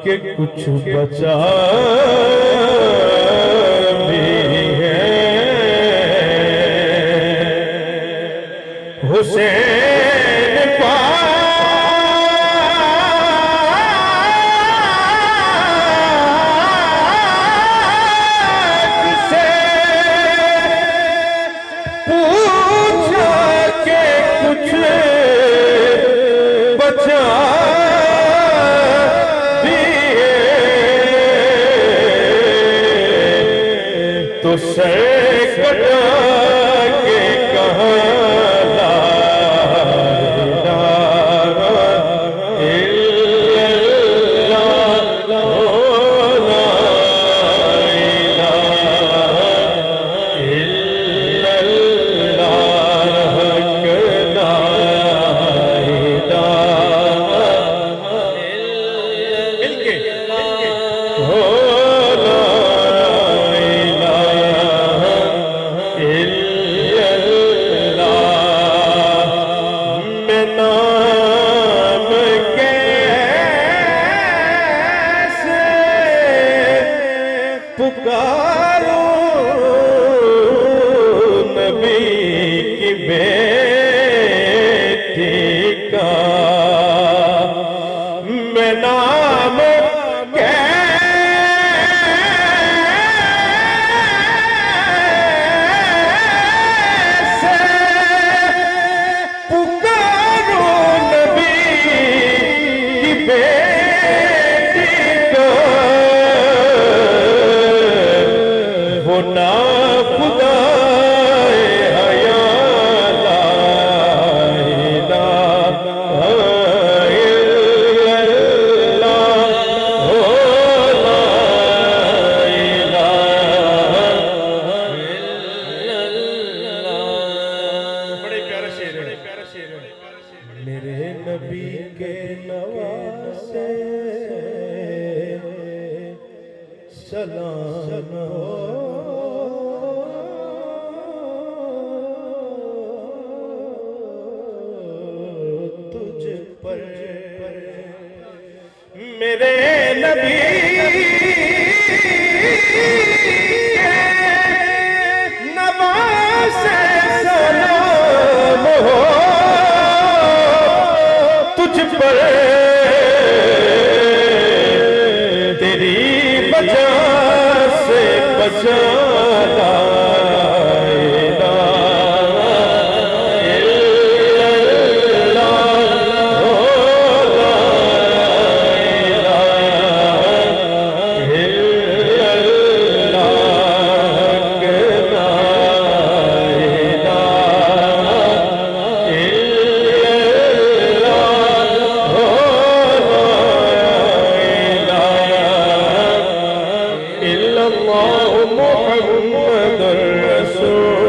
कि कुछ बचा भी है। हुसैन पाक से पूछा कि कुछ बचा भी है, तो सर कटा के कहा पुकारो नबी की बेटी का, मैं नाम कैसे पुकारो नबी की बेटी को, वो ना खुदाए हया ला इलाहा इल्लल्लाह, हो ला इलाहा इल्लल्लाह। बड़े प्यारा शेर है, मेरे नबी के नवासे सलाम हो तुझ पर, मेरे नबी के नवासे सलाम हो तुझ पर, तेरी वजह से बचाना मुहम्मद रसूल